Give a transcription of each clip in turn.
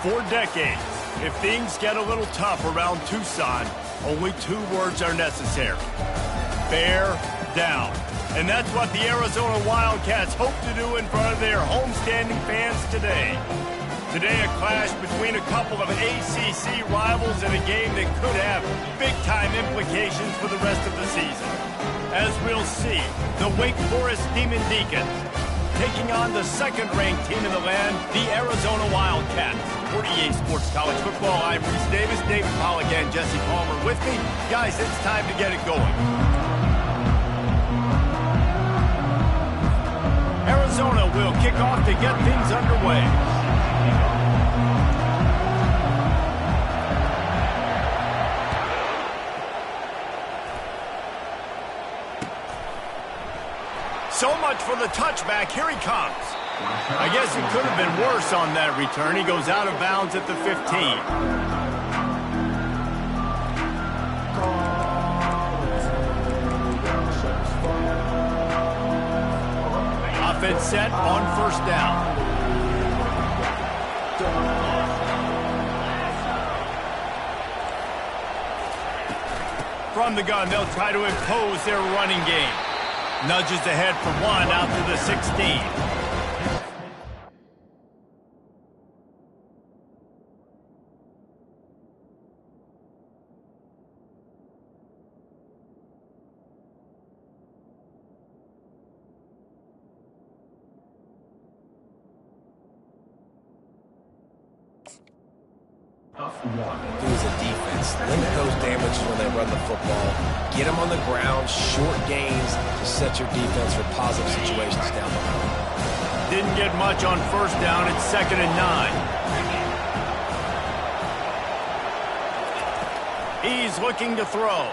For decades, if things get a little tough around Tucson, only 2 words are necessary. Bear down. And that's what the Arizona Wildcats hope to do in front of their homestanding fans today. Today, a clash between a couple of ACC rivals in a game that could have big-time implications for the rest of the season. As we'll see, the Wake Forest Demon Deacons taking on the second-ranked team in the land, the Arizona Wildcats. For EA Sports College Football, I'm Reese Davis, David Pollack, and Jesse Palmer with me. Guys, it's time to get it going. Arizona will kick off to get things underway. So much for the touchback. Here he comes. I guess it could have been worse on that return. He goes out of bounds at the 15. Offense set on first down. From the gun, they'll try to impose their running game. Nudges ahead for 1 out to the 16. Do as a defense, limit those damages when they run the football. Get them on the ground, short gains to set your defense for positive situations down the road. Didn't get much on first down. It's 2nd and 9. He's looking to throw.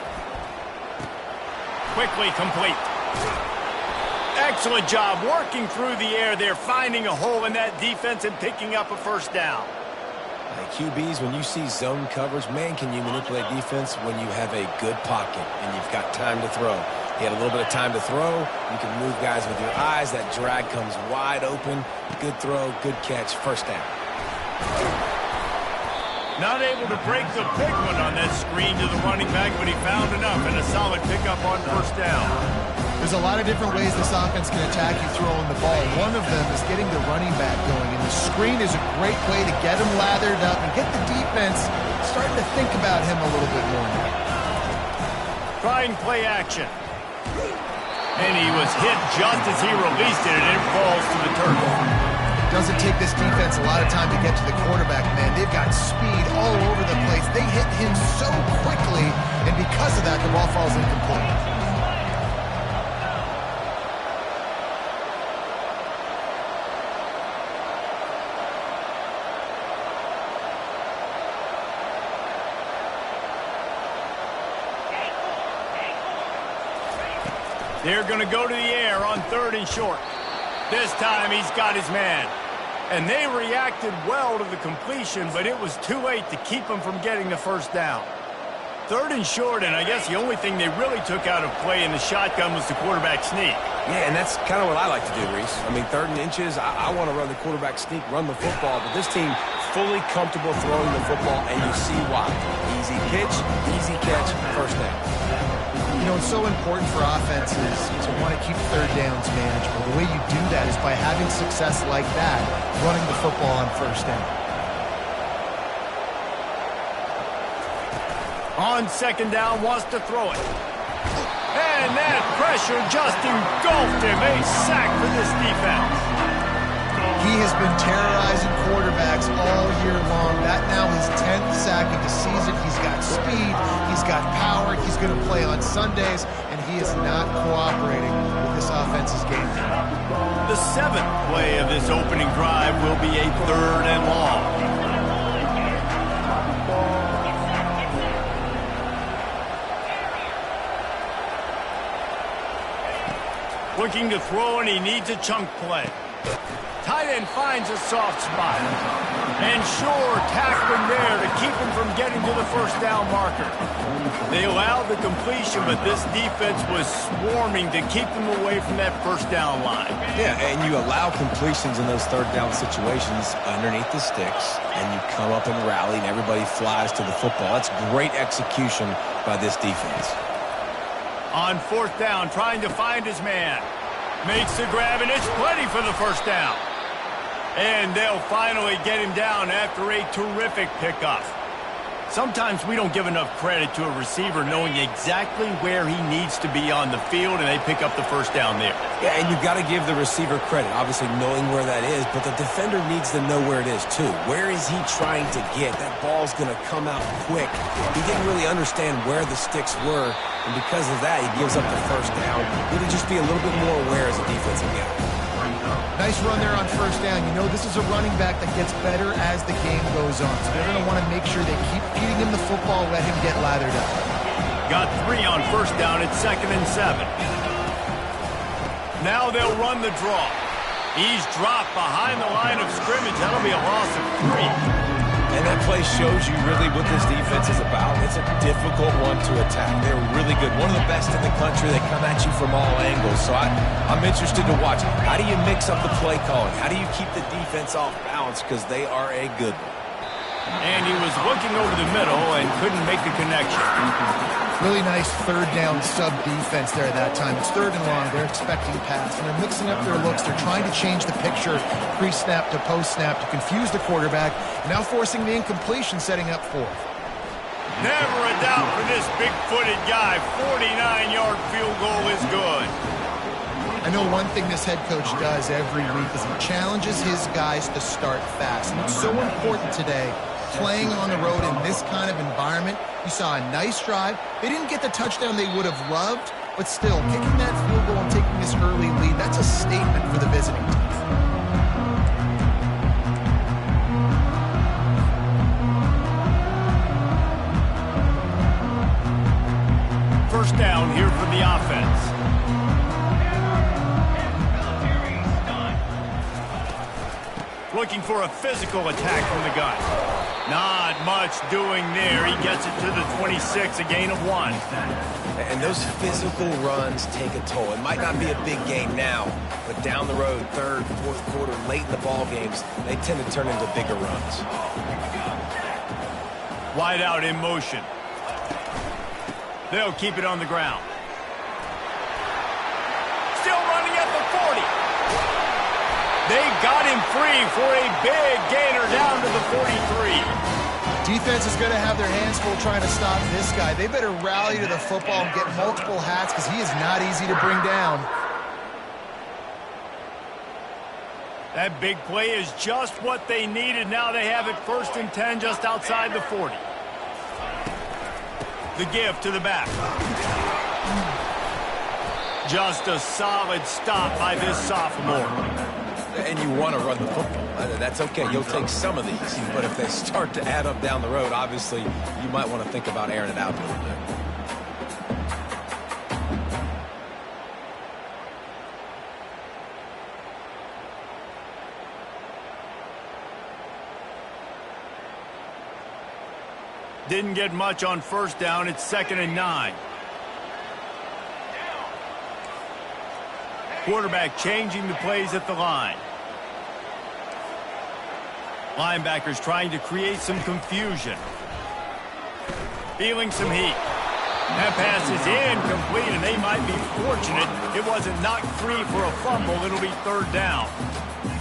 Quickly complete. Excellent job working through the air there, finding a hole in that defense and picking up a first down. QBs, when you see zone coverage, man, can you manipulate defense when you have a good pocket and you've got time to throw. He had a little bit of time to throw. You can move guys with your eyes. That drag comes wide open. Good throw, good catch, first down. Not able to break the big one on that screen to the running back, but he found enough and a solid pickup on first down. There's a lot of different ways this offense can attack you throwing the ball. One of them is getting the running back going, and the screen is a great way to get him lathered up and get the defense starting to think about him a little bit more now. Trying play action. And he was hit just as he released it, and it falls to the turf. It doesn't take this defense a lot of time to get to the quarterback, man. They've got speed all over the place. They hit him so quickly, and because of that, the ball falls incomplete. They're going to go to the air on 3rd and short. This time he's got his man. And they reacted well to the completion, but it was too late to keep him from getting the first down. 3rd and short, and I guess the only thing they really took out of play in the shotgun was the quarterback sneak. Yeah, and that's kind of what I like to do, Reese. I mean, 3rd and inches, I want to run the quarterback sneak, run the football, but this team fully comfortable throwing the football, and you see why. Easy pitch, easy catch, first down. You know, it's so important for offenses to want to keep 3rd downs manageable. The way you do that is by having success like that, running the football on first down. On 2nd down, wants to throw it. And that pressure just engulfed him. A sack for this defense. He has been terrorizing quarterbacks all year long. That now his 10th sack of the season. He's got speed, he's got power, he's going to play on Sundays, and he is not cooperating with this offense's game plan. The 7th play of this opening drive will be a 3rd and long. Looking to throw, and he needs a chunk play. Tight end finds a soft spot. And sure, tackling there to keep him from getting to the first down marker. They allowed the completion, but this defense was swarming to keep them away from that first down line. Yeah, and you allow completions in those third down situations underneath the sticks, and you come up and rally, and everybody flies to the football. That's great execution by this defense. On fourth down, trying to find his man. Makes the grab, and it's plenty for the first down. And they'll finally get him down after a terrific pickup. Sometimes we don't give enough credit to a receiver knowing exactly where he needs to be on the field, and they pick up the first down there. Yeah, and you've got to give the receiver credit, obviously knowing where that is, but the defender needs to know where it is too. Where is he trying to get? That ball's going to come out quick. He didn't really understand where the sticks were, and because of that, he gives up the first down. Need to just be a little bit more aware as a defensive guy. Nice run there on first down. You know, this is a running back that gets better as the game goes on. So they're going to want to make sure they keep feeding him the football, let him get lathered up. Got 3 on first down at 2nd and 7. Now they'll run the draw. He's dropped behind the line of scrimmage. That'll be a loss of 3. And that play shows you really what this defense is about. It's a difficult one to attack. They're really good. One of the best in the country. They come at you from all angles. So I'm interested to watch. How do you mix up the play calling? How do you keep the defense off balance? Because they are a good one. And he was looking over the middle and couldn't make the connection. Really nice third down sub defense there at that time. It's 3rd and long. They're expecting pass, and they're mixing up their looks. They're trying to change the picture pre-snap to post-snap to confuse the quarterback, and now forcing the incompletion, setting up 4th. Never a doubt for this big-footed guy. 49-yard field goal is good. I know one thing this head coach does every week is he challenges his guys to start fast. And it's so important today, playing on the road in this kind of environment. You saw a nice drive. They didn't get the touchdown they would have loved, but still, kicking that field goal and taking this early lead, that's a statement for the visiting team. First down here for the offense. Looking for a physical attack from the gun. Not much doing there. He gets it to the 26, a gain of 1. And those physical runs take a toll. It might not be a big game now, but down the road, 3rd, 4th quarter, late in the ball games, they tend to turn into bigger runs. Wide out in motion. They'll keep it on the ground. Still running at the 40. They got him free for a big gainer down to the 43. Defense is going to have their hands full trying to stop this guy. They better rally to the football and get multiple hats because he is not easy to bring down. That big play is just what they needed. Now they have it 1st and 10 just outside the 40. The give to the back. Just a solid stop by this sophomore. And you want to run the football. That's okay. You'll take some of these. But if they start to add up down the road, obviously, you might want to think about airing it out a little bit. Didn't get much on first down. It's 2nd and 9. Quarterback changing the plays at the line. Linebackers trying to create some confusion. Feeling some heat. That pass is incomplete, and they might be fortunate it wasn't knocked free for a fumble. It'll be 3rd down.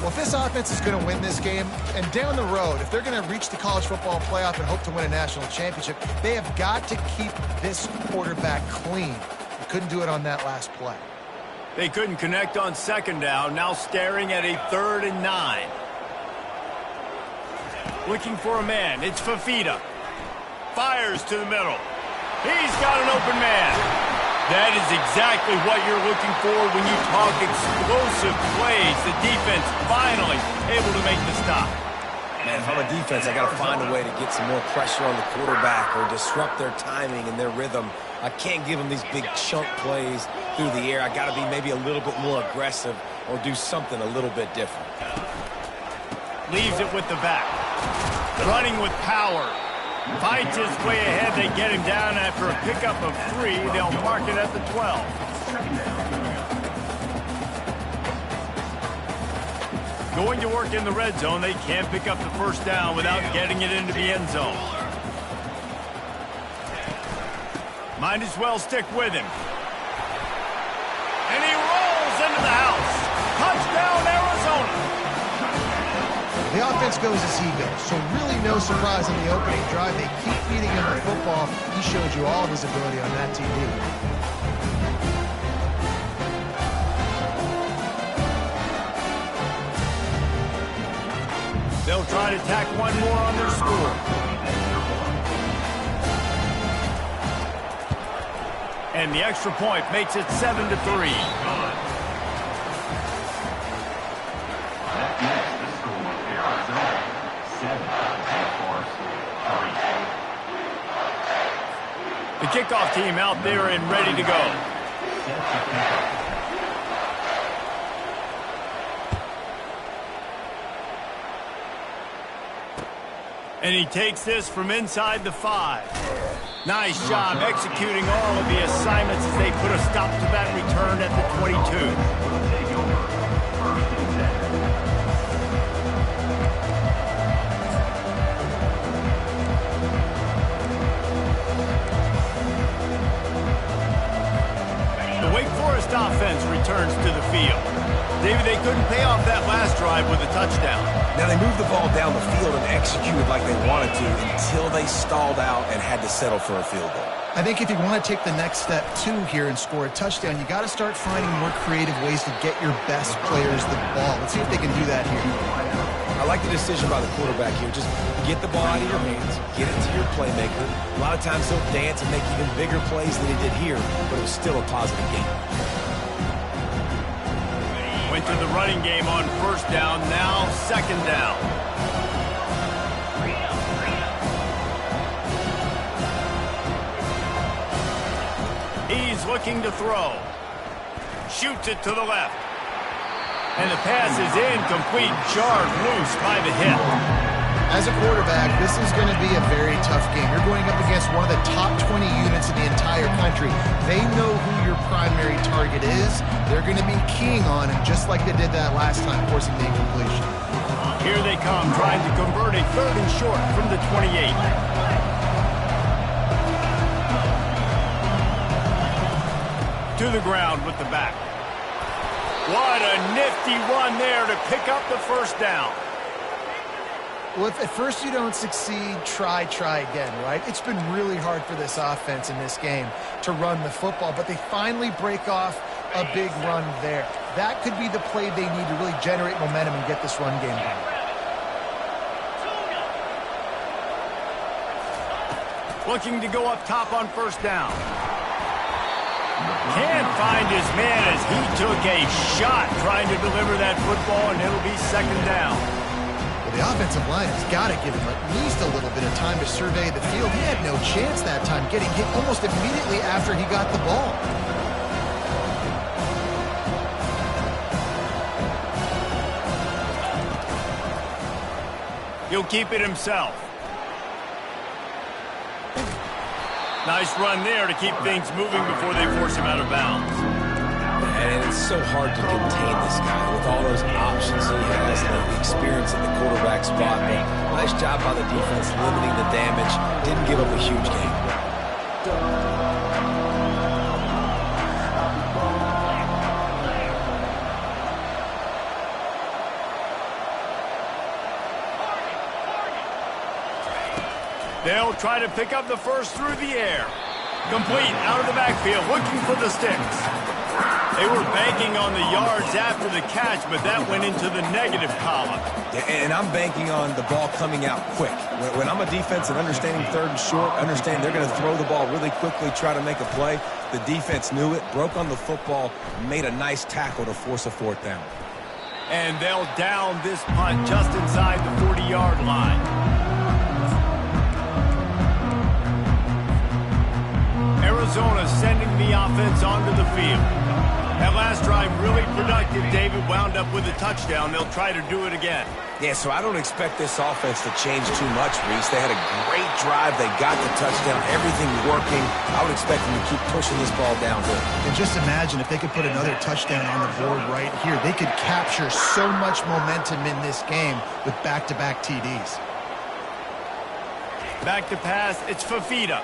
Well, if this offense is going to win this game, and down the road, if they're going to reach the college football playoff and hope to win a national championship, they have got to keep this quarterback clean. They couldn't do it on that last play. They couldn't connect on 2nd down. Now staring at a 3rd and 9. Looking for a man. It's Fafita. Fires to the middle. He's got an open man. That is exactly what you're looking for when you talk explosive plays. The defense finally able to make the stop. Man, if I'm a defense, I got to find a way to get some more pressure on the quarterback or disrupt their timing and their rhythm. I can't give them these big chunk plays through the air. I got to be maybe a little bit more aggressive or do something a little bit different. Leaves it with the back. Running with power. Fights his way ahead. They get him down after a pickup of 3. They'll mark it at the 12. Going to work in the red zone. They can't pick up the first down without getting it into the end zone. Might as well stick with him. And he rolls into the house. Touchdown, Arizona. The offense goes as he goes, so really no surprise on the opening drive. They keep feeding him the football. He showed you all of his ability on that TV. They'll try to tack one more on their score. And the extra point makes it 7-3. The kickoff team out there and ready to go. And he takes this from inside the 5. Nice job executing all of the assignments as they put a stop to that return at the 22. Offense returns to the field. David, they couldn't pay off that last drive with a touchdown. Now they moved the ball down the field and executed like they wanted to until they stalled out and had to settle for a field goal. I think if you want to take the next step too here and score a touchdown, you got to start finding more creative ways to get your best players the ball. Let's see if they can do that here. I like the decision by the quarterback here. Just get the ball out of your hands, get it to your playmaker. A lot of times he'll dance and make even bigger plays than he did here, but it was still a positive game. Went to the running game on first down, now second down. He's looking to throw. Shoots it to the left. And the pass is incomplete, jarred loose by the hip. As a quarterback, this is going to be a very tough game. You're going up against one of the top 20 units in the entire country. They know who your primary target is. They're going to be keying on him, just like they did that last time, forcing the incompletion. Here they come, trying to convert a 3rd and short from the 28. To the ground with the back. What a nifty run there to pick up the first down. Well, if at first you don't succeed, try again, right? It's been really hard for this offense in this game to run the football, but they finally break off a big run there. That could be the play they need to really generate momentum and get this run game going. Looking to go up top on first down. Can't find his man as he took a shot trying to deliver that football, and it'll be second down. The offensive line has got to give him at least a little bit of time to survey the field. He had no chance that time, getting hit almost immediately after he got the ball. He'll keep it himself. Nice run there to keep things moving before they force him out of bounds. And it's so hard to contain this guy with all those options he has and the experience at the quarterback spot. But nice job by the defense limiting the damage. Didn't give up a huge game. They'll try to pick up the first through the air. Complete out of the backfield, looking for the sticks. They were banking on the yards after the catch, but that went into the negative column. And I'm banking on the ball coming out quick. When I'm a defense and understanding 3rd and short, understand they're going to throw the ball really quickly, try to make a play. The defense knew it, broke on the football, made a nice tackle to force a 4th down. And they'll down this punt just inside the 40-yard line. Arizona sending the offense onto the field. That last drive really productive. David wound up with a touchdown. They'll try to do it again. Yeah, so I don't expect this offense to change too much, Reese. They had a great drive. They got the touchdown. Everything working. I would expect them to keep pushing this ball downhill. And just imagine if they could put another touchdown on the board right here. They could capture so much momentum in this game with back-to-back TDs. Back to pass. It's Fafita.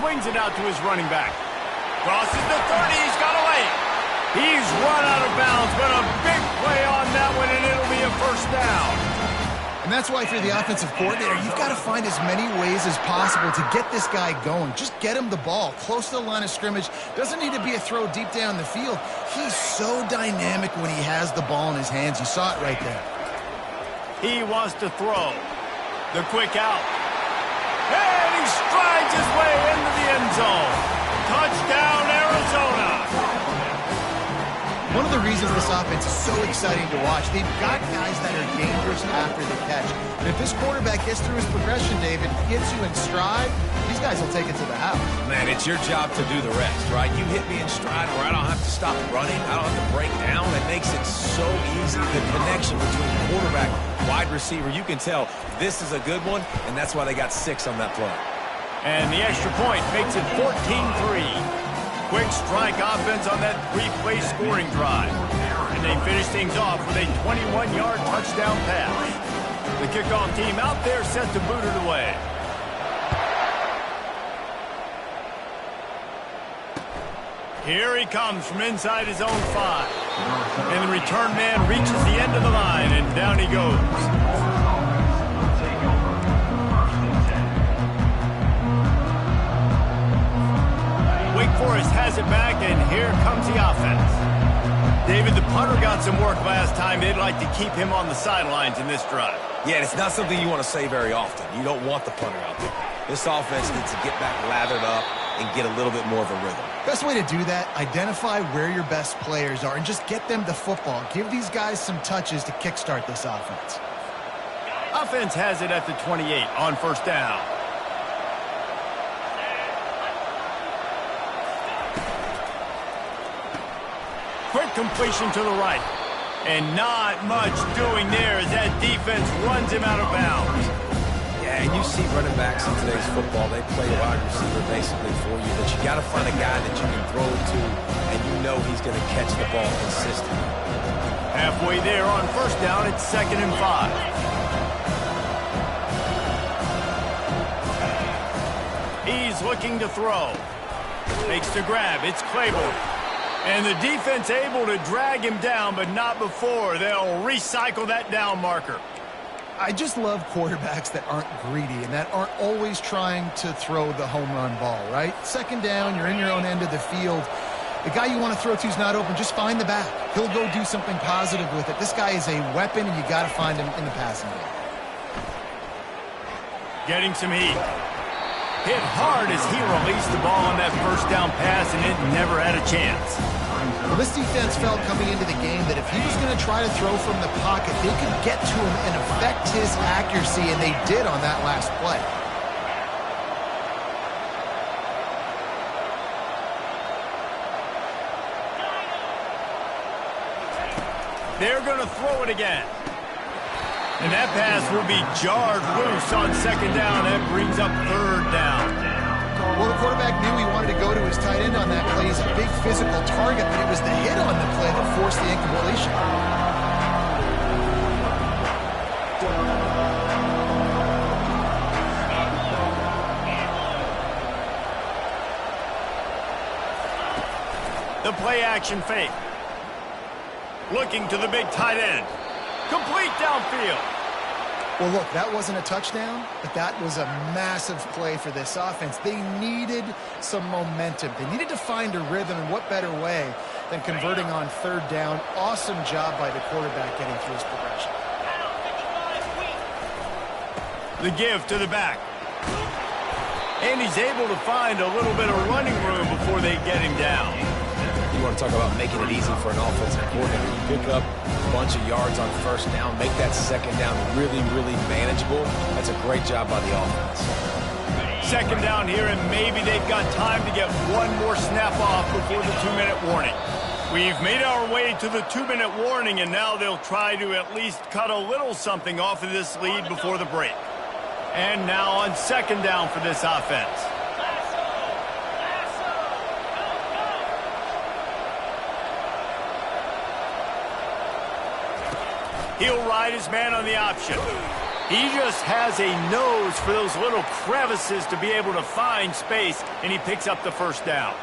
Swings it out to his running back. Crosses the 30. He's got away. He's run out of bounds, but a big play on that one, and it'll be a first down. And that's why if you're the offensive coordinator, you've got to find as many ways as possible to get this guy going. Just get him the ball close to the line of scrimmage. Doesn't need to be a throw deep down the field. He's so dynamic when he has the ball in his hands. You saw it right there. He wants to throw. The quick out. And he strides his way into the end zone. Touchdown, Arizona. One of the reasons this offense is so exciting to watch, they've got guys that are dangerous after the catch. And if this quarterback gets through his progression, David, gets you in stride, these guys will take it to the house. Man, it's your job to do the rest, right? You hit me in stride where I don't have to stop running. I don't have to break down. It makes it so easy. The connection between quarterback, wide receiver, you can tell this is a good one, and that's why they got 6 on that play. And the extra point makes it 14-3. Quick strike offense on that 3-play scoring drive. And they finish things off with a 21-yard touchdown pass. The kickoff team out there set to boot it away. Here he comes from inside his own 5. And the return man reaches the end of the line, and down he goes. Forrest has it back, and here comes the offense. David, the punter got some work last time. They'd like to keep him on the sidelines in this drive. Yeah, it's not something you want to say very often. You don't want the punter out there. This offense needs to get back lathered up and get a little bit more of a rhythm. Best way to do that, identify where your best players are and just get them the football. Give these guys some touches to kickstart this offense. Offense has it at the 28 on first down. Quick completion to the right. And not much doing there as that defense runs him out of bounds. Yeah, and you see running backs in today's football, they play wide receiver basically for you, but you got to find a guy that you can throw it to, and you know he's going to catch the ball consistently. Halfway there on first down, it's 2nd and 5. He's looking to throw. Makes the grab. It's Claiborne. And the defense able to drag him down, but not before. They'll recycle that down marker. I just love quarterbacks that aren't greedy and that aren't always trying to throw the home run ball, right? 2nd down, you're in your own end of the field. The guy you want to throw to is not open. Just find the back. He'll go do something positive with it. This guy is a weapon, and you got to find him in the passing game. Getting some heat. Hit hard as he released the ball on that first down pass, and it never had a chance. Well, this defense felt coming into the game that if he was going to try to throw from the pocket, they could get to him and affect his accuracy, and they did on that last play. They're going to throw it again. And that pass will be jarred loose on 2nd down. That brings up 3rd down. Well, the quarterback knew he wanted to go to his tight end on that play. He's a big physical target, but it was the hit on the play that forced the incompletion. The play action fake. Looking to the big tight end. Complete downfield. Well, look, that wasn't a touchdown, but that was a massive play for this offense. They needed some momentum. They needed to find a rhythm, and what better way than converting on 3rd down. Awesome job by the quarterback getting through his progression. The give to the back. And he's able to find a little bit of running room before they get him down. You want to talk about making it easy for an offensive coordinator. You pick up a bunch of yards on first down, make that 2nd down really, really manageable. That's a great job by the offense. second down here, and maybe they've got time to get one more snap off before the 2-minute warning. We've made our way to the 2-minute warning, and now they'll try to at least cut a little something off of this lead before the break. And now on second down for this offense. He'll ride his man on the option. He just has a nose for those little crevices to be able to find space, and he picks up the first down.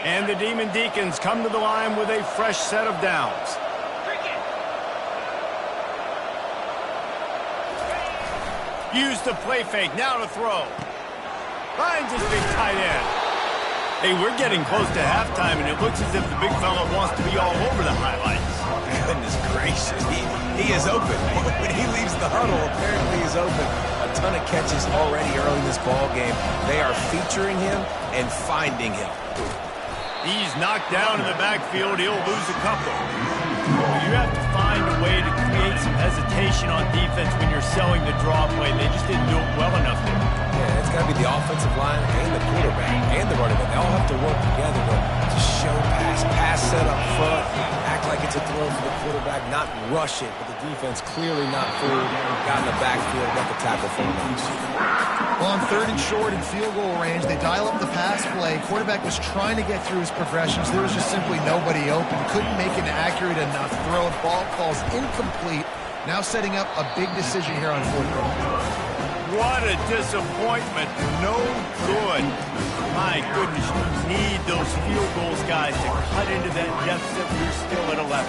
And the Demon Deacons come to the line with a fresh set of downs. Use the play fake, now to throw. Finds his big tight end. Hey, we're getting close to halftime, and it looks as if the big fella wants to be all over the highlights. Goodness gracious, he is open. When he leaves the huddle, apparently he's open. A ton of catches already early in this ball game. They are featuring him and finding him. He's knocked down in the backfield. He'll lose a couple. You have to find a way to create some hesitation on defense when you're selling the draw play. They just didn't do it well enough there. Yeah, it's got to be the offensive line and the quarterback and the running back. They all have to work together to show pass set up front, act like it's a throw for the quarterback, not rush it, but the defense clearly not fooled, got in the backfield, got the tackle for the Well, on 3rd and short in field goal range, they dial up the pass play. Quarterback was trying to get through his progressions. There was just simply nobody open. Couldn't make an accurate enough throw. Ball falls incomplete. Now setting up a big decision here on 4th down. What a disappointment. No good. My goodness, you need those field goals, guys, to cut into that deficit when you're still at 11.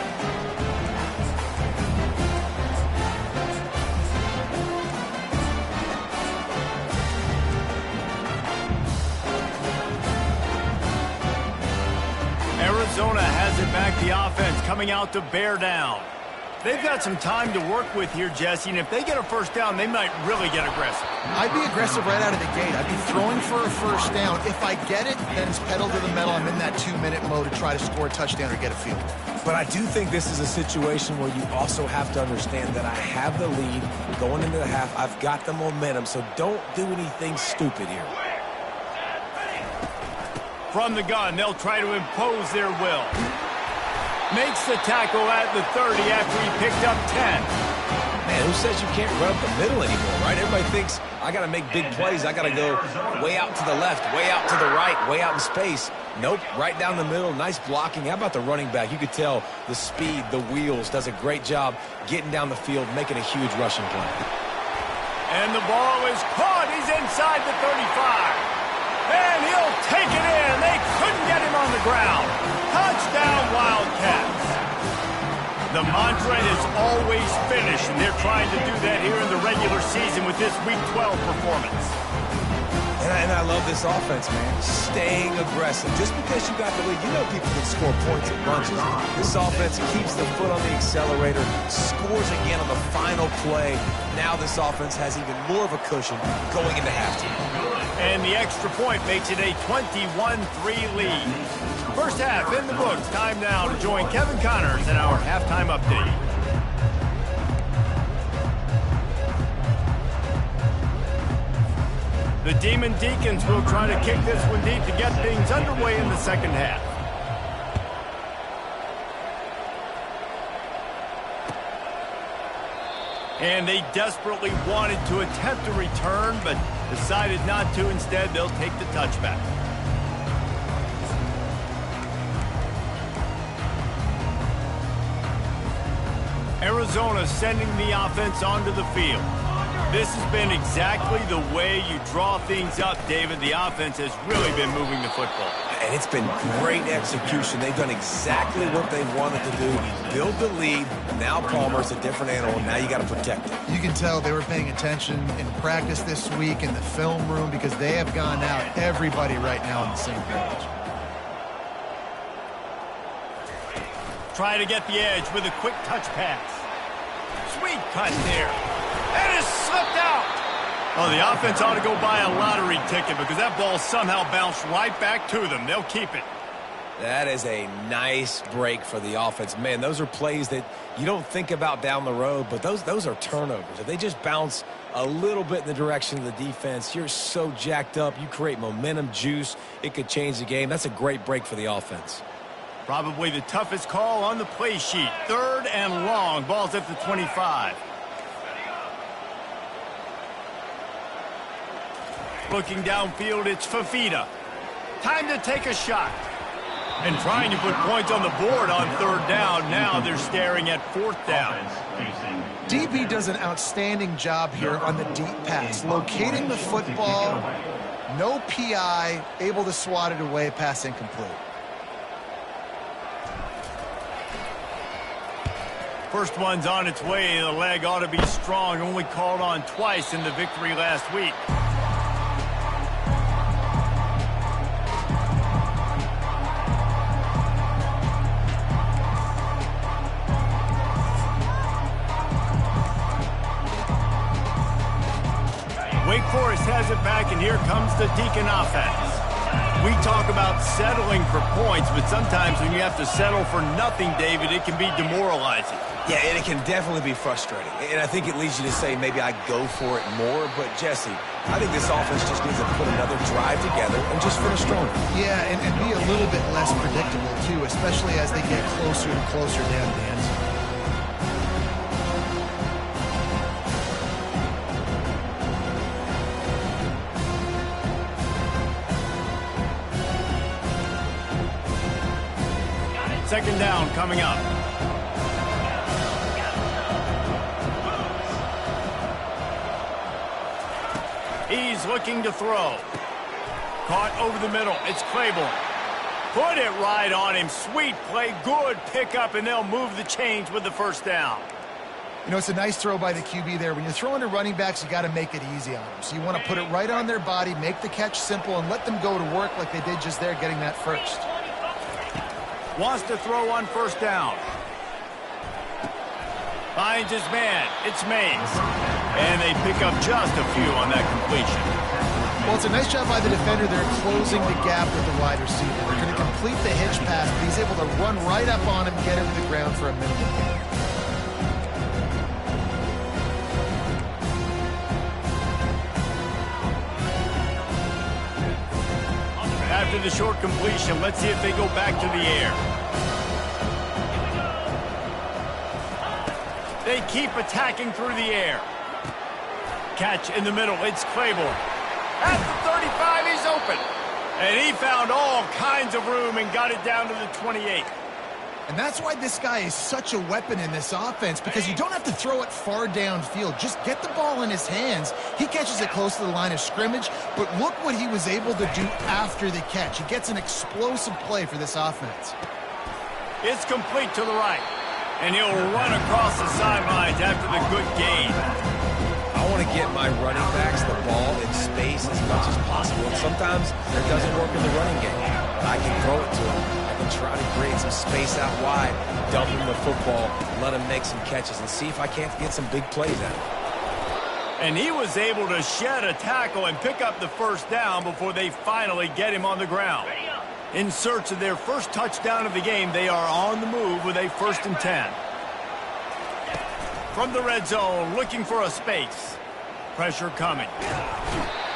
Arizona has it back, the offense coming out to bear down. They've got some time to work with here, Jesse, and if they get a first down, they might really get aggressive. I'd be aggressive right out of the gate. I'd be throwing for a first down. If I get it, then it's pedal to the metal. I'm in that 2-minute mode to try to score a touchdown or get a field goal. But I do think this is a situation where you also have to understand that I have the lead going into the half. I've got the momentum, so don't do anything stupid here. From the gun, they'll try to impose their will. Makes the tackle at the 30 after he picked up 10. Man, who says you can't run up the middle anymore, right? Everybody thinks I got to make big plays. I got to go way out to the left, way out to the right, way out in space. Nope, right down the middle. Nice blocking. How about the running back? You could tell the speed, the wheels, does a great job getting down the field, making a huge rushing play. And the ball is caught. He's inside the 35. And he'll take it in. They couldn't get him on the ground. Touchdown, Wildcats. The mantra is always finish, and they're trying to do that here in the regular season with this Week 12 performance. And I love this offense, man. Staying aggressive. Just because you got the lead, you know people can score points at bunches. This offense keeps the foot on the accelerator, scores again on the final play. Now this offense has even more of a cushion going into halftime. And the extra point makes it a 21-3 lead. First half in the books. Time now to join Kevin Connors in our halftime update. The Demon Deacons will try to kick this one deep to get things underway in the second half. And they desperately wanted to attempt a return, but decided not to. Instead, they'll take the touchback. Arizona sending the offense onto the field. This has been exactly the way you draw things up, David. The offense has really been moving the football. And it's been great execution. They've done exactly what they wanted to do. Build the lead. Now Palmer's a different animal. Now you got to protect it. You can tell they were paying attention in practice this week in the film room because they have gone out. Everybody right now on the same page. Try to get the edge with a quick touch pass. Sweet cut there. And it's slipped out. Oh, the offense ought to go buy a lottery ticket because that ball somehow bounced right back to them. They'll keep it. That is a nice break for the offense. Man, those are plays that you don't think about down the road, but those are turnovers. If they just bounce a little bit in the direction of the defense. You're so jacked up. You create momentum, juice. It could change the game. That's a great break for the offense. Probably the toughest call on the play sheet. 3rd and long. Ball's at the 25. Looking downfield, it's Fafita. Time to take a shot. And trying to put points on the board on 3rd down. Now they're staring at 4th down. DB does an outstanding job here on the deep pass. Locating the football, no PI, able to swat it away, pass incomplete. First one's on its way. The leg ought to be strong. Only called on twice in the victory last week. Wake Forest has it back, and here comes the Deacon offense. We talk about settling for points, but sometimes when you have to settle for nothing, David, it can be demoralizing. Yeah, and it can definitely be frustrating. And I think it leads you to say maybe I go for it more. But, Jesse, I think this offense just needs to put another drive together and just finish stronger. Yeah, and be a little bit less predictable, too, especially as they get closer and closer down to the end zone. Second down coming up. He's looking to throw. Caught over the middle. It's Claiborne. Put it right on him. Sweet play. Good pickup, and they'll move the chains with the first down. You know, it's a nice throw by the QB there. When you're throwing to running backs, you got to make it easy on them. So you want to put it right on their body, make the catch simple, and let them go to work like they did just there, getting that first. Wants to throw on first down. Finds his man. It's Mays. And they pick up just a few on that completion. Well, it's a nice job by the defender. They're closing the gap with the wide receiver. They're going to complete the hitch pass, but he's able to run right up on him, get him to the ground for a minimum gain. After the short completion, let's see if they go back to the air. They keep attacking through the air. Catch in the middle. It's Claiborne. At the 35, he's open. And he found all kinds of room and got it down to the 28. And that's why this guy is such a weapon in this offense, because you don't have to throw it far downfield. Just get the ball in his hands. He catches it close to the line of scrimmage, but look what he was able to do after the catch. He gets an explosive play for this offense. It's complete to the right, and he'll run across the sidelines after the good gain. I want to get my running backs the ball in space as much as possible. And sometimes it doesn't work in the running game, but I can throw it to him. Try to create some space out wide, dump him the football, let him make some catches, and see if I can't get some big plays out of him. And he was able to shed a tackle and pick up the first down before they finally get him on the ground. In search of their first touchdown of the game, they are on the move with a 1st and 10. From the red zone, looking for a space. Pressure coming.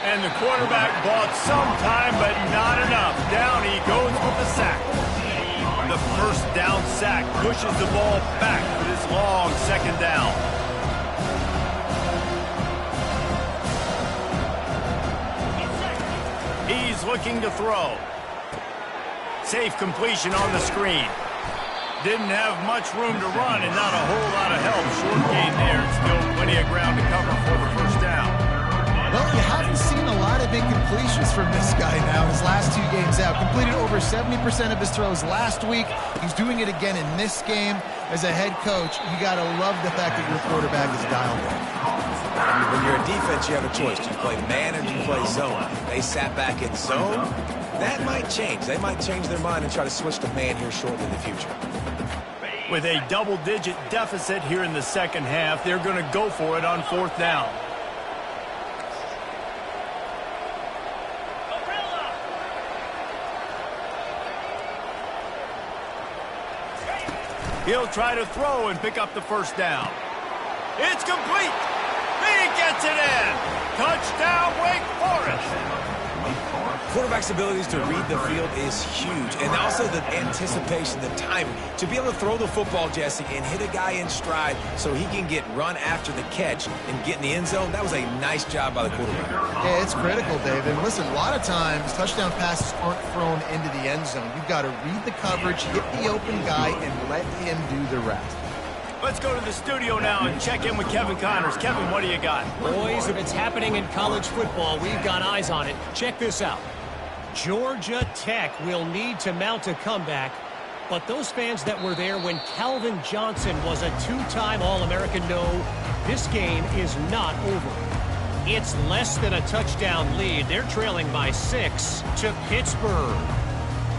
And the quarterback bought some time, but not enough. Down he goes with the sack. The first down sack pushes the ball back for this long second down. He's looking to throw. Safe completion on the screen. Didn't have much room to run and not a whole lot of help. Short gain there and still plenty of ground to cover for the first down. Well, you haven't seen a lot of incompletions from this guy now in his last 2 games out. Completed over 70% of his throws last week. He's doing it again in this game. As a head coach, you got to love the fact that your quarterback is dialed in. When you're a defense, you have a choice. Do you play man or do you play zone? They sat back in zone. That might change. They might change their mind and try to switch to man here shortly in the future. With a double-digit deficit here in the second half, they're going to go for it on 4th down. He'll try to throw and pick up the first down. It's complete. He gets it in. Touchdown, Wake Forest. Quarterback's abilities to read the field is huge, and also the anticipation, the timing. To be able to throw the football, Jesse, and hit a guy in stride so he can get run after the catch and get in the end zone, that was a nice job by the quarterback. Yeah, it's critical, Dave. And listen, a lot of times touchdown passes aren't thrown into the end zone. You've got to read the coverage, hit the open guy, and let him do the rest. Let's go to the studio now and check in with Kevin Connors. Kevin, what do you got? Boys, if it's happening in college football, we've got eyes on it. Check this out. Georgia Tech will need to mount a comeback, but those fans that were there when Calvin Johnson was a two-time All-American know this game is not over. It's less than a touchdown lead. They're trailing by 6 to Pittsburgh.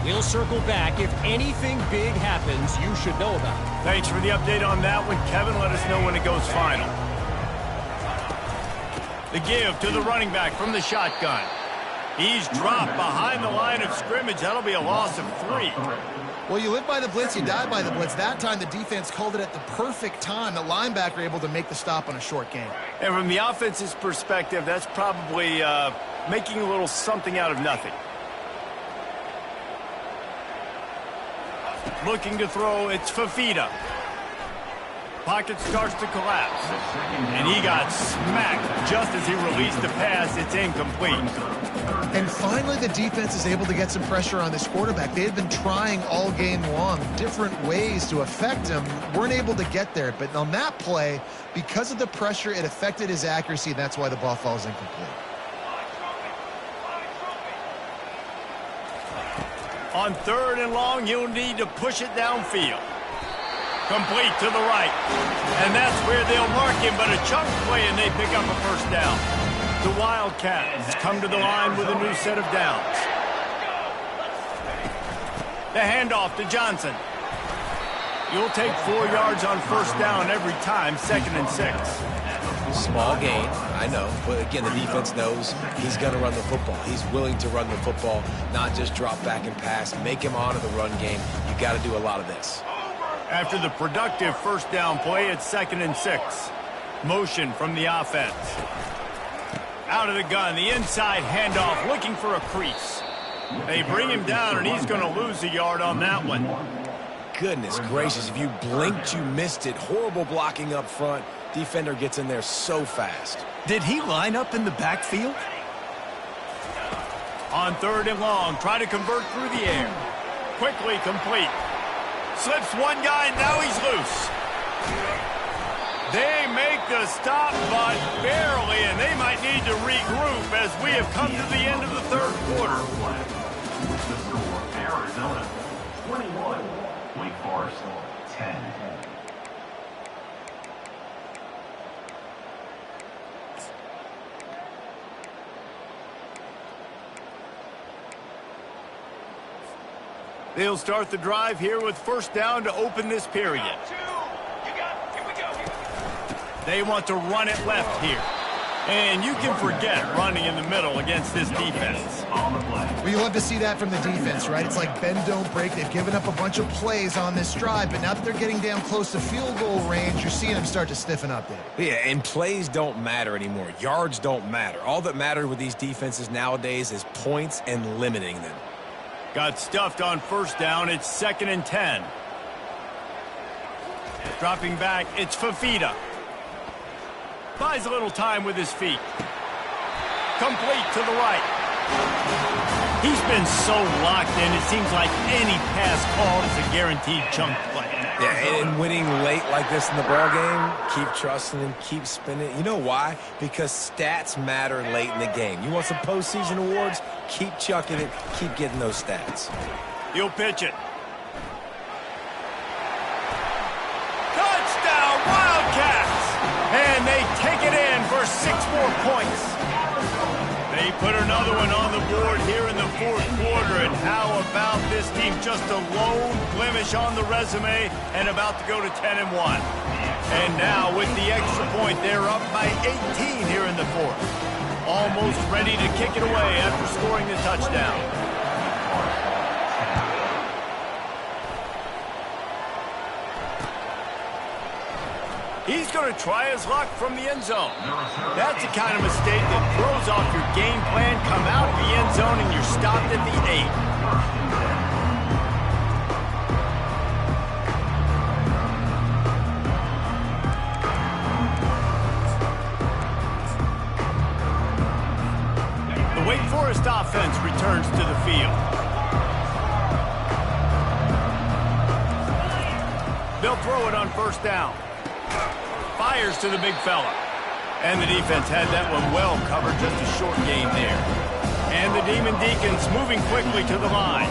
We'll circle back. If anything big happens, you should know about it. Thanks for the update on that one, Kevin. Let us know when it goes final. The give to the running back from the shotgun. He's dropped behind the line of scrimmage. That'll be a loss of 3. Well, you live by the blitz, you die by the blitz. That time, the defense called it at the perfect time. The linebacker able to make the stop on a short gain. And from the offense's perspective, that's probably making a little something out of nothing. Looking to throw, it's Fafita. Pocket starts to collapse. And he got smacked just as he released the pass. It's incomplete. And finally, the defense is able to get some pressure on this quarterback. They had been trying all game long different ways to affect him. Weren't able to get there. But on that play, because of the pressure, it affected his accuracy. And that's why the ball falls incomplete. On 3rd and long, you'll need to push it downfield. Complete to the right. And that's where they'll mark him, but a chunk play, and they pick up a first down. The Wildcats come to the line with a new set of downs. The handoff to Johnson. You'll take 4 yards on first down every time, 2nd and 6. Small gain, I know, but again, the defense knows he's going to run the football. He's willing to run the football, not just drop back and pass, make him honor the run game. You got to do a lot of this. After the productive first down play, it's 2nd and 6. Motion from the offense. Out of the gun, the inside handoff, looking for a crease. They bring him down, and he's going to lose a yard on that one. Goodness gracious, if you blinked, you missed it. Horrible blocking up front. Defender gets in there so fast. Did he line up in the backfield? On 3rd and long, try to convert through the air. Quickly complete. Slips one guy, now he's loose. They make the stop, but barely, and they might need to regroup as we have come to the end of the 3rd quarter. Arizona 21, Wake Forest 10. They'll start the drive here with first down to open this period. They want to run it left here. And you can forget running in the middle against this defense. Well, you love to see that from the defense, right? It's like bend, don't break. They've given up a bunch of plays on this drive, but now that they're getting down close to field goal range, you're seeing them start to stiffen up there. Yeah, and plays don't matter anymore. Yards don't matter. All that matters with these defenses nowadays is points and limiting them. Got stuffed on first down. It's 2nd and 10. Dropping back, it's Fafita. Buys a little time with his feet. Complete to the right. He's been so locked in, it seems like any pass called is a guaranteed chunk play. Yeah, and winning late like this in the ball game, keep trusting him, keep spinning. You know why? Because stats matter late in the game. You want some postseason awards? Keep chucking it, keep getting those stats. He'll pitch it. Touchdown, Wildcats! And they take it in for 6 more points. They put another one on the board here in the 4th quarter. And how about this team? Just a lone blemish on the resume and about to go to 10-1. And now with the extra point, they're up by 18 here in the 4th. Almost ready to kick it away after scoring the touchdown. He's going to try his luck from the end zone. That's the kind of mistake that throws off your game plan. Come out of the end zone and you're stopped at the 8. The Wake Forest offense returns to the field. They'll throw it on first down. Fires to the big fella. And the defense had that one well covered, just a short game there. And the Demon Deacons moving quickly to the line.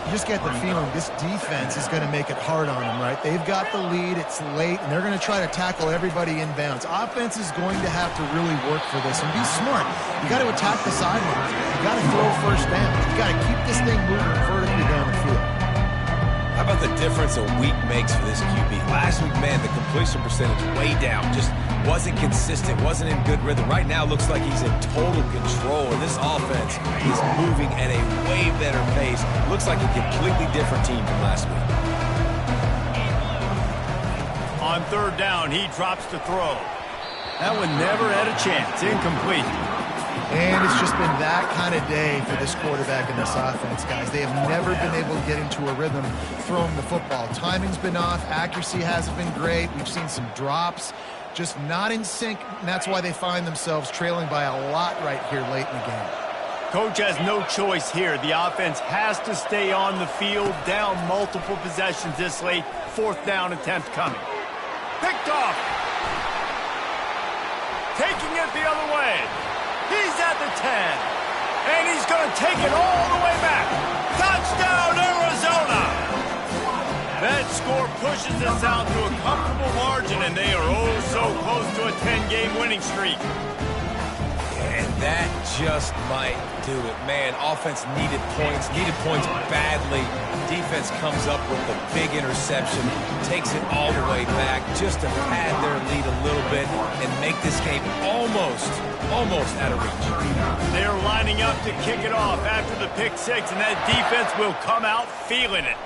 You just get the feeling this defense is going to make it hard on them, right? They've got the lead, it's late, and they're going to try to tackle everybody inbounds. Offense is going to have to really work for this and be smart. You got to attack the sidelines. You got to throw first down. You got to keep this thing moving vertically down the field. How about the difference a week makes for this QB? Last week, man, the completion percentage way down. Just wasn't consistent, wasn't in good rhythm. Right now, looks like he's in total control. And this offense is moving at a way better pace. Looks like a completely different team from last week. On third down, he drops to throw. That one never had a chance. Incomplete. And it's just been that kind of day for this quarterback and this offense, guys. They have never been able to get into a rhythm throwing the football. Timing's been off. Accuracy hasn't been great. We've seen some drops. Just not in sync, and that's why they find themselves trailing by a lot right here late in the game. Coach has no choice here. The offense has to stay on the field, down multiple possessions this late. Fourth down attempt coming. Picked off. Taking it the other way. He's at the 10. And he's going to take it all the way back. Touchdown, Arizona! That score pushes us out to a comfortable margin, and they are oh so close to a 10-game winning streak. And that just might do it. Man, offense needed points badly. Defense comes up with the big interception, takes it all the way back just to pad their lead a little bit and make this game almost out of reach. They're lining up to kick it off after the pick six, and that defense will come out feeling it.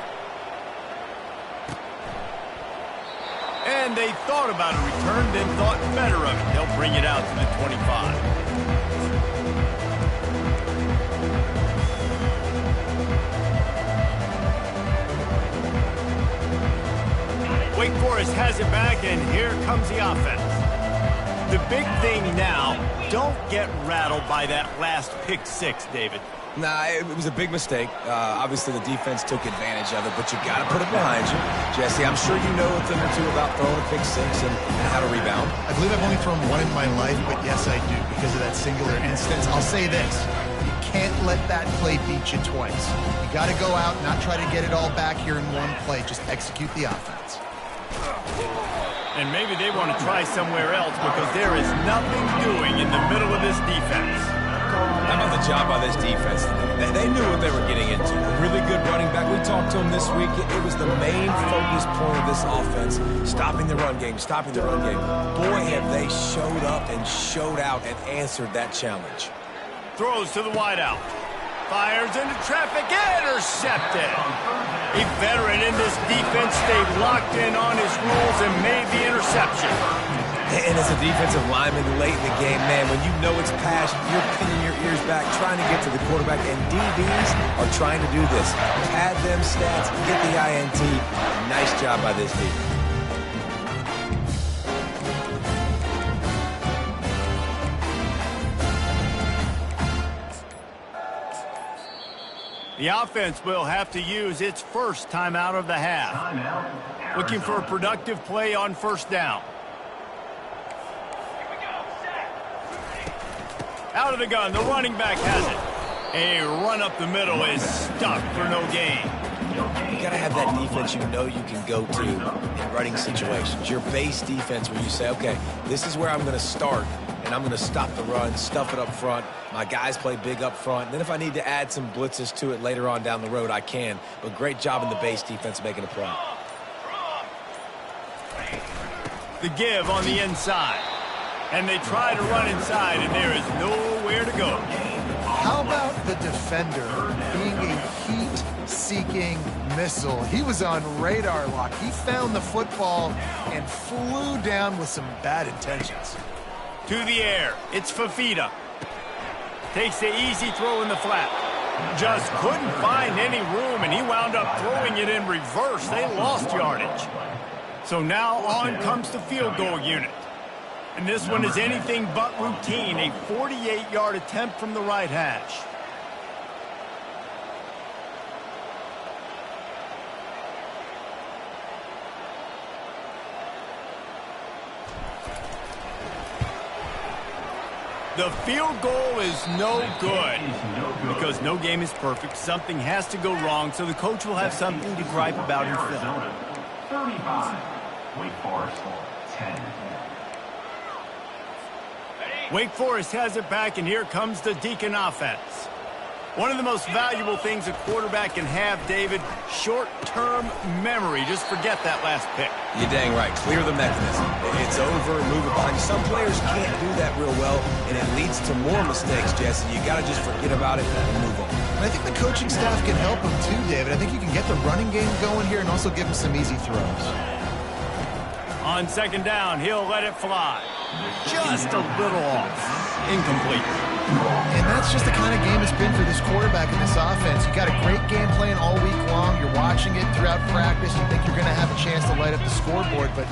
And they thought about a return, then thought better of it. They'll bring it out to the 25. Wake Forest has it back, and here comes the offense. The big thing now, don't get rattled by that last pick six, David. Nah, it was a big mistake. Obviously, the defense took advantage of it, but you got to put it behind you. Jesse, I'm sure you know a thing or two about throwing a pick six and how to rebound. I believe I've only thrown one in my life, but yes, I do, because of that singular instance. I'll say this. You can't let that play beat you twice. You got to go out, not try to get it all back here in one play. Just execute the offense. And maybe they want to try somewhere else because there is nothing doing in the middle of this defense. How about the job by this defense? They knew what they were getting into. A really good running back. We talked to him this week. It was the main focus point of this offense. Stopping the run game, stopping the run game. Boy, have they showed up and showed out and answered that challenge. Throws to the wideout. Fires into traffic. Intercepted. A veteran in this defense stayed locked in on his rules and made the interception. And as a defensive lineman late in the game, man, when you know it's past, you're pinning your ears back, trying to get to the quarterback, and DBs are trying to do this. Pad them stats, get the INT. Nice job by this defense. The offense will have to use its first timeout of the half. Looking for a productive play on first down. Out of the gun, the running back has it. A run up the middle is stuck for no gain. You got to have that defense you know you can go to in running situations. Your base defense where you say, okay, this is where I'm going to start, and I'm going to stop the run, stuff it up front. My guys play big up front. And then if I need to add some blitzes to it later on down the road, I can. But great job in the base defense making a play. The give on the inside. And they try to run inside, and there is nowhere to go. How about the defender being a heat heat-seeking missile. He was on radar lock. He found the football and flew down with some bad intentions. To the air, it's Fafita. Takes the easy throw in the flat. Just couldn't find any room, and he wound up throwing it in reverse. They lost yardage. So now on comes the field goal unit. And this one is anything but routine, a 48-yard attempt from the right hash. The field goal is no good because no game is perfect. Something has to go wrong, so the coach will have something to gripe about in film. 35. Wake Forest 10. Wake Forest has it back, and here comes the Deacon offense. One of the most valuable things a quarterback can have, David, short-term memory. Just forget that last pick. You're dang right. Clear the mechanism. It's over, move it behind you. Some players can't do that real well, and it leads to more mistakes, Jesse. You got to just forget about it and move on. And I think the coaching staff can help him too, David. I think you can get the running game going here and also give him some easy throws. On second down, he'll let it fly. Just a little off. Incomplete. And that's just the kind of game it's been for this quarterback in this offense. You got a great game plan all week long. You're watching it throughout practice. You think you're going to have a chance to light up the scoreboard, but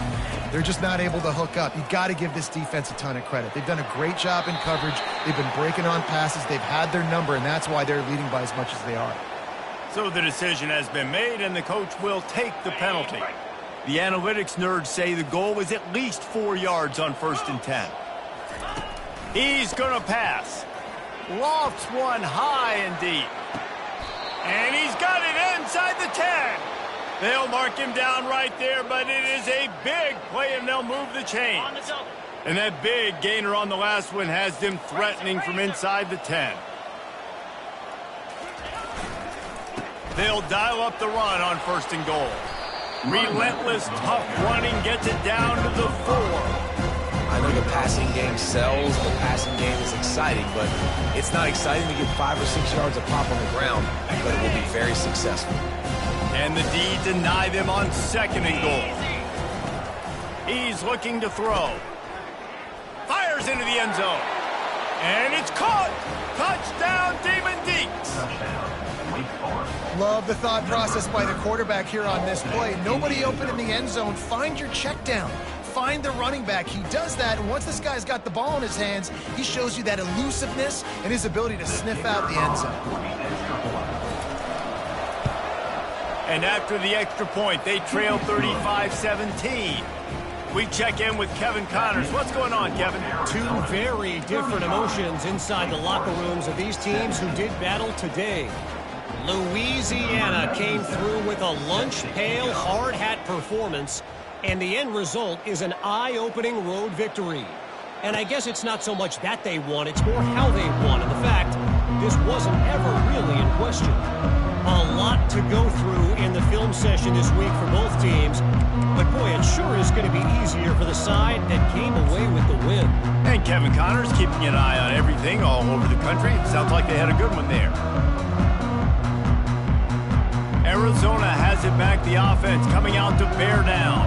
they're just not able to hook up. You got to give this defense a ton of credit. They've done a great job in coverage. They've been breaking on passes. They've had their number, and that's why they're leading by as much as they are. So the decision has been made, and the coach will take the penalty. The analytics nerds say the goal is at least 4 yards on 1st and 10. He's going to pass. Lofts one high and deep. And he's got it inside the 10. They'll mark him down right there, but it is a big play, and they'll move the chains. And that big gainer on the last one has them threatening from inside the 10. They'll dial up the run on 1st and goal. Relentless, tough running gets it down to the 4. I know the passing game sells, the passing game is exciting, but it's not exciting to get 5 or 6 yards a pop on the ground, but it will be very successful. And the D deny them on 2nd and goal. He's looking to throw. Fires into the end zone. And it's caught. Touchdown, Damon Deeks. Love the thought process by the quarterback here on this play. Nobody open in the end zone. Find your check down. Find the running back. He does that, and once this guy's got the ball in his hands, he shows you that elusiveness and his ability to sniff out the end zone. And after the extra point, they trail 35-17. We check in with Kevin Connors. What's going on, Kevin? Two very different emotions inside the locker rooms of these teams who did battle today. Louisiana came through with a lunch pail hard hat performance, and the end result is an eye-opening road victory. And I guess it's not so much that they won, it's more how they won. And the fact, this wasn't ever really in question. A lot to go through in the film session this week for both teams. But boy, it sure is going to be easier for the side that came away with the win. And Kevin Connors keeping an eye on everything all over the country. Sounds like they had a good one there. Arizona has it back, the offense coming out to bear down.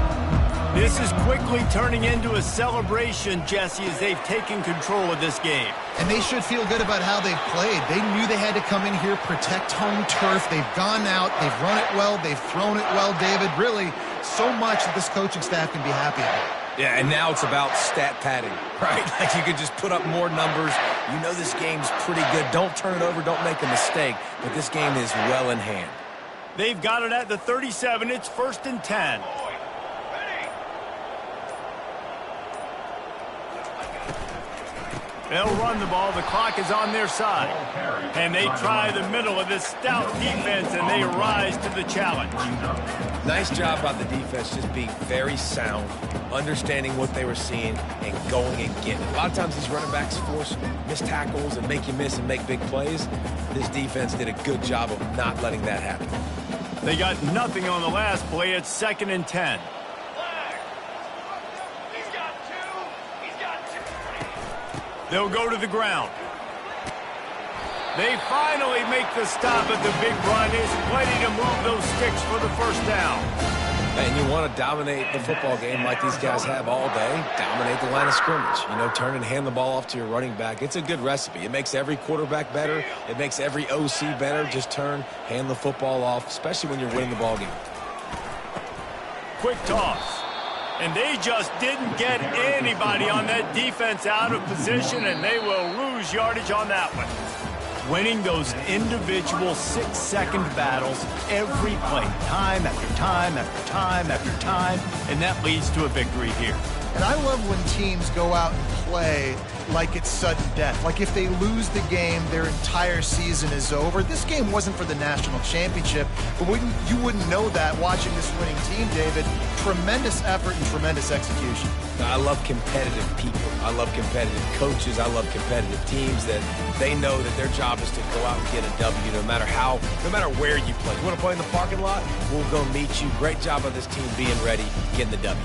This is quickly turning into a celebration, Jesse, as they've taken control of this game. And they should feel good about how they've played. They knew they had to come in here, protect home turf. They've gone out, they've run it well, they've thrown it well, David. Really, so much that this coaching staff can be happy about. Yeah, and now it's about stat padding, right? Like you could just put up more numbers. You know this game's pretty good. Don't turn it over, don't make a mistake. But this game is well in hand. They've got it at the 37. It's 1st and 10. They'll run the ball. The clock is on their side. And they try the middle of this stout defense, and they rise to the challenge. Nice job by the defense, just being very sound, understanding what they were seeing, and going and getting it. A lot of times these running backs force missed tackles and make you miss and make big plays. This defense did a good job of not letting that happen. They got nothing on the last play. It's 2nd and 10. They'll go to the ground. They finally make the stop at the big run. Is plenty to move those sticks for the first down. And you want to dominate the football game like these guys have all day. Dominate the line of scrimmage. You know, turn and hand the ball off to your running back. It's a good recipe. It makes every quarterback better. It makes every OC better. Just turn, hand the football off, especially when you're winning the ball game. Quick toss. And they just didn't get anybody on that defense out of position, and they will lose yardage on that one. Winning those individual 6-second battles every play, time after time after time after time, and that leads to a victory here. And I love when teams go out and play like it's sudden death. Like if they lose the game, their entire season is over. This game wasn't for the national championship, but you wouldn't know that watching this winning team, David. Tremendous effort and tremendous execution. I love competitive people. I love competitive coaches. I love competitive teams that they know that their job is to go out and get a W no matter where you play. You want to play in the parking lot? We'll go meet you. Great job on this team being ready, getting the W.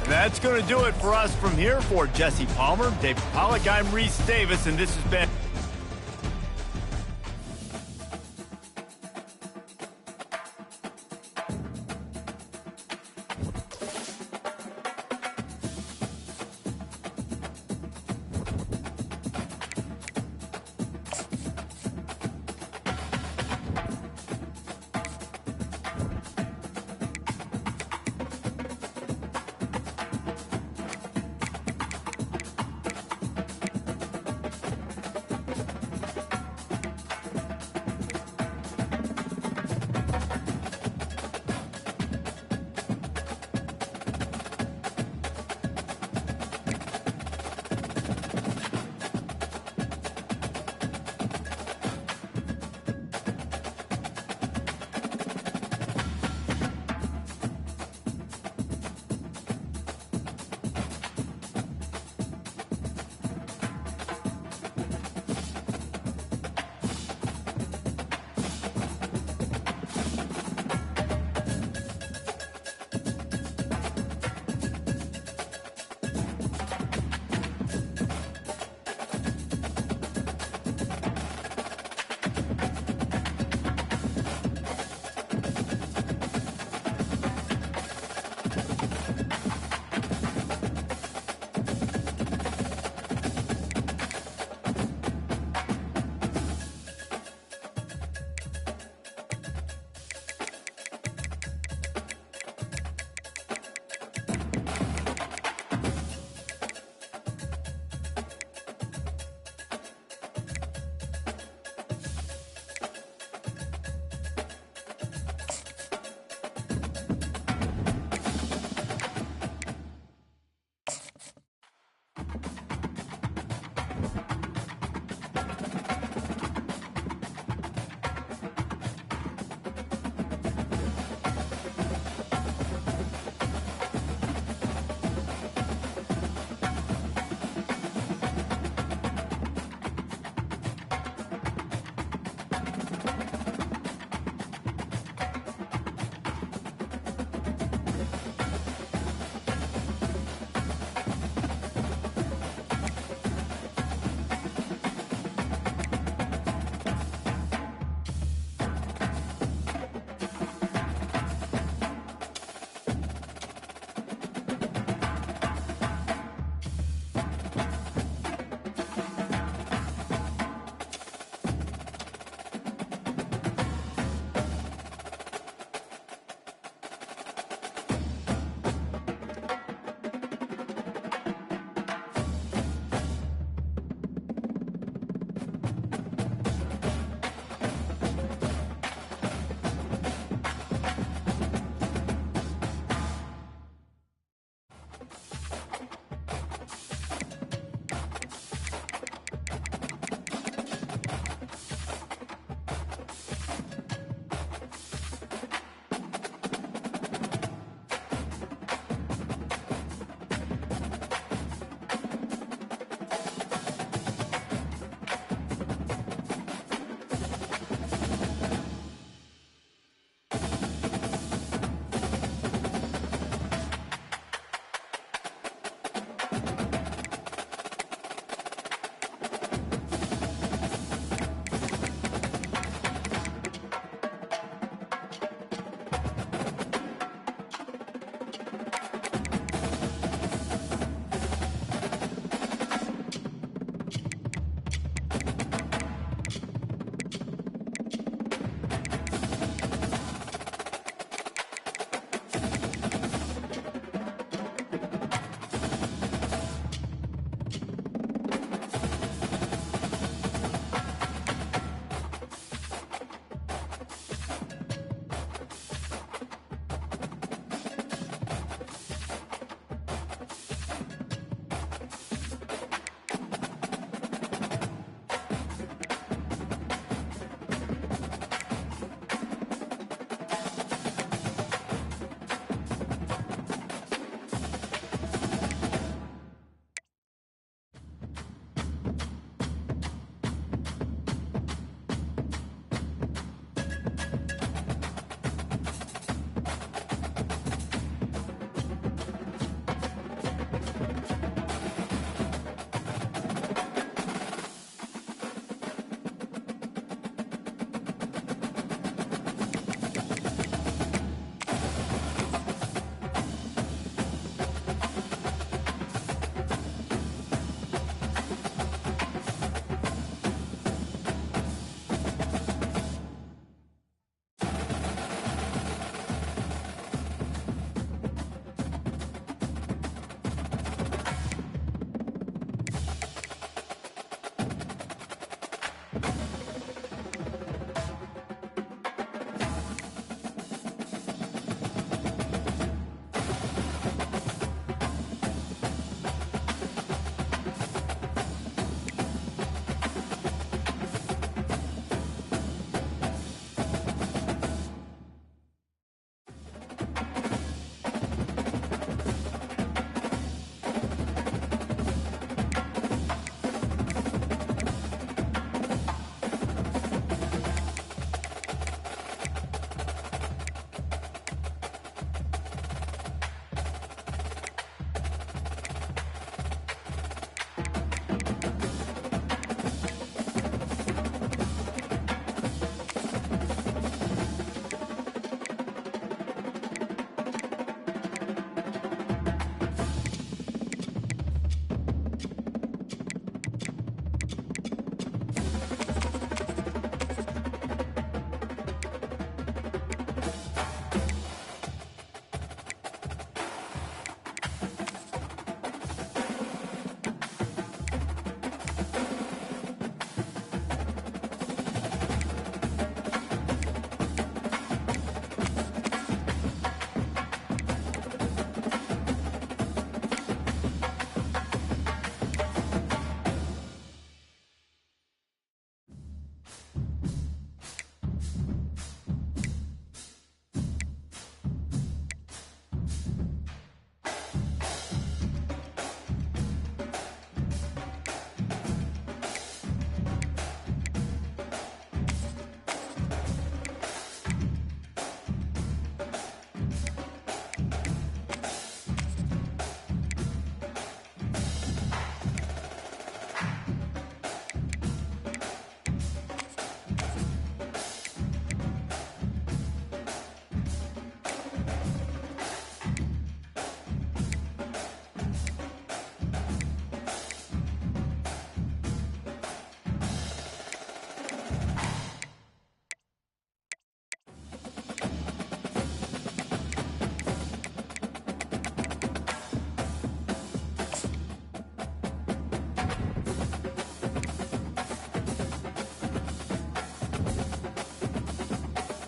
That's going to do it for us from here. For Jesse Palmer, David Pollack, I'm Reese Davis, and this has been